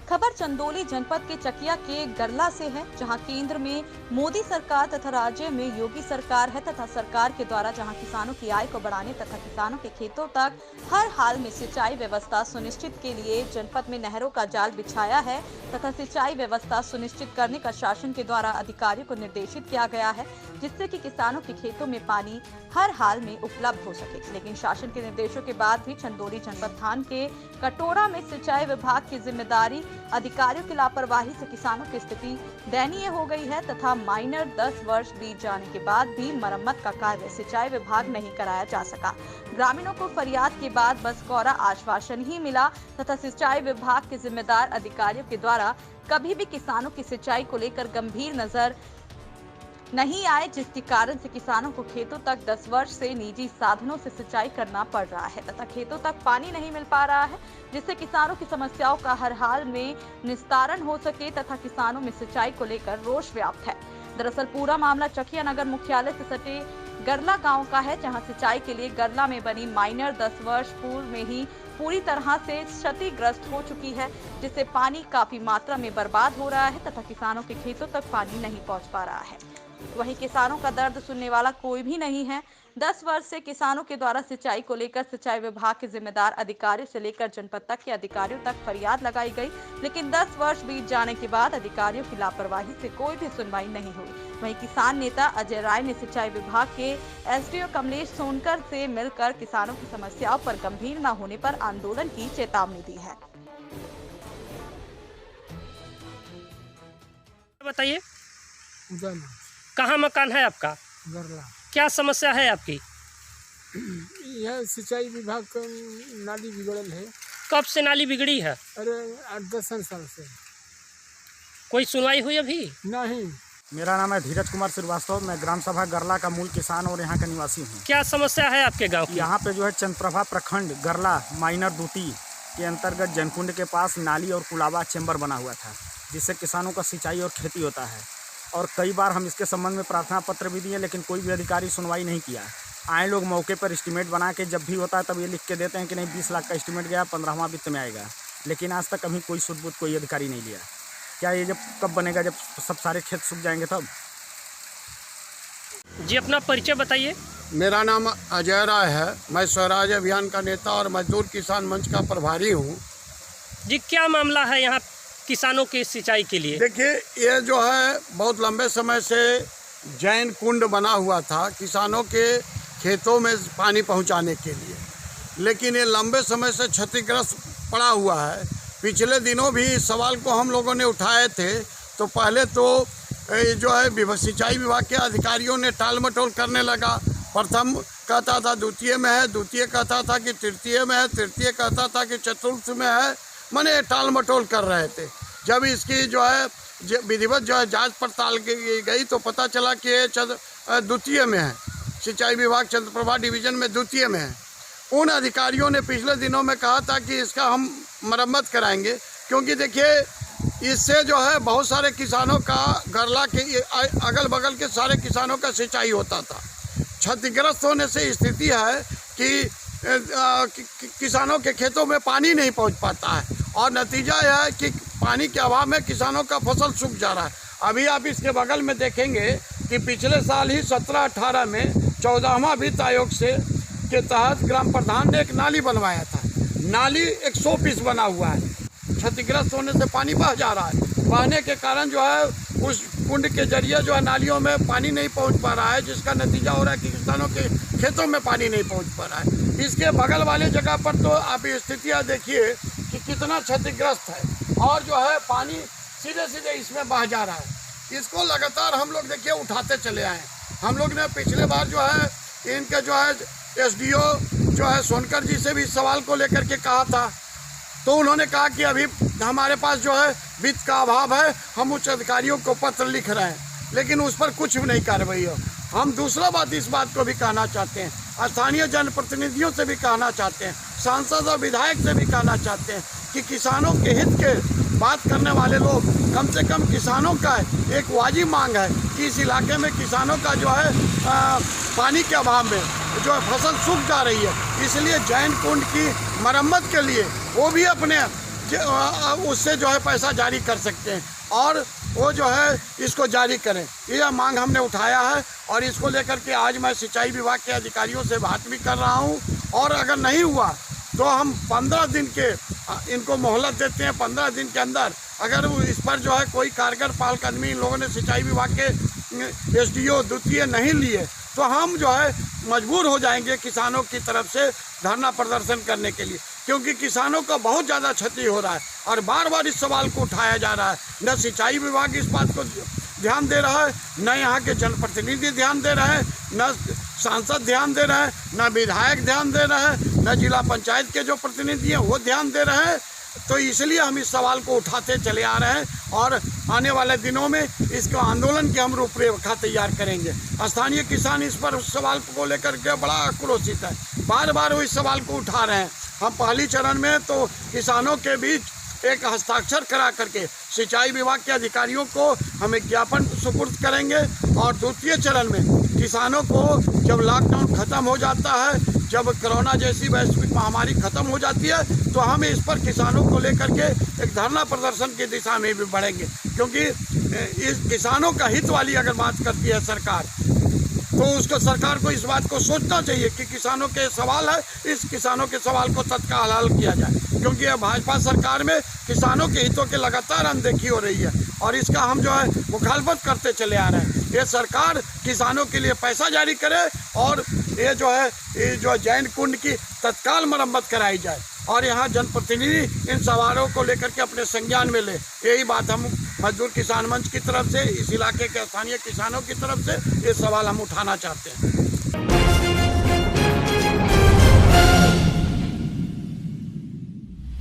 खबर चंदौली जनपद के चकिया के गरला से है, जहां केंद्र में मोदी सरकार तथा राज्य में योगी सरकार है तथा सरकार के द्वारा जहां किसानों की आय को बढ़ाने तथा किसानों के खेतों तक हर हाल में सिंचाई व्यवस्था सुनिश्चित के लिए जनपद में नहरों का जाल बिछाया है तथा सिंचाई व्यवस्था सुनिश्चित करने का शासन के द्वारा अधिकारियों को निर्देशित किया गया है, जिससे कि किसानों के खेतों में पानी हर हाल में उपलब्ध हो सके। लेकिन शासन के निर्देशों के बाद भी चंदौली जनपद थान के कटोरा में सिंचाई विभाग की जिम्मेदारी अधिकारियों की लापरवाही से किसानों की स्थिति दयनीय हो गई है तथा माइनर 10 वर्ष बीत जाने के बाद भी मरम्मत का कार्य सिंचाई विभाग नहीं कराया जा सका। ग्रामीणों को फरियाद के बाद बस कोरा आश्वासन ही मिला तथा सिंचाई विभाग के जिम्मेदार अधिकारियों के द्वारा कभी भी किसानों की सिंचाई को लेकर गंभीर नजर नहीं आए, जिसके कारण से किसानों को खेतों तक 10 वर्ष से निजी साधनों से सिंचाई करना पड़ रहा है तथा खेतों तक पानी नहीं मिल पा रहा है, जिससे किसानों की समस्याओं का हर हाल में निस्तारण हो सके तथा किसानों में सिंचाई को लेकर रोष व्याप्त है। दरअसल पूरा मामला चकिया नगर मुख्यालय से सटे गरला गांव का है, जहां सिंचाई के लिए गरला में बनी माइनर 10 वर्ष पूर्व में ही पूरी तरह से क्षतिग्रस्त हो चुकी है, जिससे पानी काफी मात्रा में बर्बाद हो रहा है तथा किसानों के खेतों तक पानी नहीं पहुंच पा रहा है। वहीं किसानों का दर्द सुनने वाला कोई भी नहीं है। 10 वर्ष से किसानों के द्वारा सिंचाई को लेकर सिंचाई विभाग के जिम्मेदार अधिकारियों से लेकर जनपद तक के अधिकारियों तक फरियाद लगाई गई, लेकिन 10 वर्ष बीत जाने के बाद अधिकारियों की लापरवाही से कोई भी सुनवाई नहीं हुई। वहीं किसान नेता अजय राय ने सिंचाई विभाग के एसडीओ कमलेश सोनकर से मिलकर किसानों की समस्याओं पर गंभीर न होने पर आंदोलन की चेतावनी दी है। बताइए, कहाँ मकान है आपका? गरला। क्या समस्या है आपकी? यह सिंचाई विभाग का नाली बिगड़ल है। कब से नाली बिगड़ी है? अरे 8-10 साल से। कोई सुनवाई हुई अभी? नहीं। मेरा नाम है धीरज कुमार श्रीवास्तव। मैं ग्राम सभा गरला का मूल किसान और यहाँ का निवासी हूँ। क्या समस्या है आपके गांव की? यहाँ पे जो है चंद्रप्रभा प्रखंड गरला माइनर दूती के अंतर्गत जनकुंड के पास नाली और कुलाबा चैम्बर बना हुआ था, जिससे किसानों का सिंचाई और खेती होता है। और कई बार हम इसके संबंध में प्रार्थना पत्र भी दिए, लेकिन कोई भी अधिकारी सुनवाई नहीं किया। आए लोग मौके पर एस्टीमेट बना के जब भी होता है तब ये लिख के देते हैं कि नहीं 20 लाख का एस्टीमेट गया, 15वां वित्त में आएगा, लेकिन आज तक कभी कोई सुध बुध कोई अधिकारी नहीं लिया। क्या ये जब कब बनेगा, जब सब सारे खेत सूख जाएंगे तब? जी, अपना परिचय बताइए। मेरा नाम अजय राय है। मैं स्वराज अभियान का नेता और मजदूर किसान मंच का प्रभारी हूँ। जी, क्या मामला है यहाँ किसानों की सिंचाई के लिए? देखिए, ये जो है बहुत लंबे समय से जैन कुंड बना हुआ था किसानों के खेतों में पानी पहुंचाने के लिए, लेकिन ये लंबे समय से क्षतिग्रस्त पड़ा हुआ है। पिछले दिनों भी इस सवाल को हम लोगों ने उठाए थे, तो पहले तो जो है सिंचाई विभाग के अधिकारियों ने टाल मटोल करने लगा। प्रथम कहता था द्वितीय में है, द्वितीय कहता था कि तृतीय में है, तृतीय कहता था कि चतुर्थ में है, माने टाल मटोल कर रहे थे। जब इसकी जो है विधिवत जो है जांच पड़ताल की गई तो पता चला कि ये द्वितीय में है, सिंचाई विभाग चंद्रप्रभा डिवीजन में द्वितीय में है। उन अधिकारियों ने पिछले दिनों में कहा था कि इसका हम मरम्मत कराएंगे, क्योंकि देखिए इससे जो है बहुत सारे किसानों का गरला के अगल बगल के सारे किसानों का सिंचाई होता था। क्षतिग्रस्त होने से स्थिति है कि किसानों के खेतों में पानी नहीं पहुंच पाता है और नतीजा यह है कि पानी के अभाव में किसानों का फसल सूख जा रहा है। अभी आप इसके बगल में देखेंगे कि पिछले साल ही 17-18 में 14वां वित्त आयोग से के तहत ग्राम प्रधान ने एक नाली बनवाया था। नाली 100 पीस बना हुआ है। क्षतिग्रस्त होने से पानी बह जा रहा है। बहने के कारण जो है उस कुंड के जरिए जो है नालियों में पानी नहीं पहुंच पा रहा है, जिसका नतीजा हो रहा है कि किसानों के खेतों में पानी नहीं पहुंच पा रहा है। इसके बगल वाले जगह पर तो आप स्थितियाँ देखिए कि कितना क्षतिग्रस्त है और जो है पानी सीधे सीधे इसमें बह जा रहा है। इसको लगातार हम लोग देखिए उठाते चले आए। हम लोग ने पिछले बार जो है इनके जो है एसडीओ जो है सोनकर जी से भी इस सवाल को लेकर के कहा था, तो उन्होंने कहा कि अभी हमारे पास जो है वित्त का अभाव है, हम उच्च अधिकारियों को पत्र लिख रहे हैं, लेकिन उस पर कुछ भी नहीं कार्रवाई हो। हम दूसरा बात इस बात को भी कहना चाहते हैं, स्थानीय जनप्रतिनिधियों से भी कहना चाहते हैं, सांसद और विधायक से भी कहना चाहते हैं कि किसानों के हित के बात करने वाले लोग कम से कम किसानों का एक वाजिब मांग है कि इस इलाके में किसानों का जो है पानी के अभाव में जो फसल सूख जा रही है, इसलिए जैन कुंड की मरम्मत के लिए वो भी अपने उससे जो है पैसा जारी कर सकते हैं और वो जो है इसको जारी करें। यह मांग हमने उठाया है और इसको लेकर के आज मैं सिंचाई विभाग के अधिकारियों से बात भी कर रहा हूँ और अगर नहीं हुआ तो हम 15 दिन के इनको मोहलत देते हैं। 15 दिन के अंदर अगर इस पर जो है कोई कारगर पहल कदमी इन लोगों ने सिंचाई विभाग के SDO द्वितीय नहीं लिए तो हम जो है मजबूर हो जाएंगे किसानों की तरफ से धरना प्रदर्शन करने के लिए, क्योंकि किसानों का बहुत ज़्यादा क्षति हो रहा है और बार बार इस सवाल को उठाया जा रहा है। न सिंचाई विभाग इस बात को ध्यान दे रहा है, न यहाँ के जनप्रतिनिधि ध्यान दे रहे हैं, न सांसद ध्यान दे रहे हैं, न विधायक ध्यान दे रहे हैं, न जिला पंचायत के जो प्रतिनिधि हैं वो ध्यान दे रहे हैं। तो इसलिए हम इस सवाल को उठाते चले आ रहे हैं और आने वाले दिनों में इसको आंदोलन की हम रूपरेखा तैयार करेंगे। स्थानीय किसान इस पर उस सवाल को लेकर के बड़ा आक्रोशित है, बार बार वो इस सवाल को उठा रहे हैं। हम पहली चरण में तो किसानों के बीच एक हस्ताक्षर करा करके सिंचाई विभाग के अधिकारियों को हम एक ज्ञापन सुपुर्द करेंगे और द्वितीय चरण में किसानों को जब लॉकडाउन खत्म हो जाता है, जब कोरोना जैसी वैश्विक महामारी खत्म हो जाती है तो हम इस पर किसानों को लेकर के एक धरना प्रदर्शन की दिशा में भी बढ़ेंगे, क्योंकि इस किसानों का हित वाली अगर बात करती है सरकार तो उसको सरकार को इस बात को सोचना चाहिए कि किसानों के सवाल है, इस किसानों के सवाल को तत्काल हल किया जाए, क्योंकि यह भाजपा सरकार में किसानों के हितों के लगातार अनदेखी हो रही है और इसका हम जो है मुखालफत करते चले आ रहे हैं। ये सरकार किसानों के लिए पैसा जारी करे और ये जो जैन कुंड की तत्काल मरम्मत कराई जाए और यहाँ जनप्रतिनिधि इन सवालों को लेकर के अपने संज्ञान में ले। यही बात हम मजदूर किसान मंच की तरफ से, इस इलाके के स्थानीय किसानों की तरफ से ये सवाल हम उठाना चाहते हैं।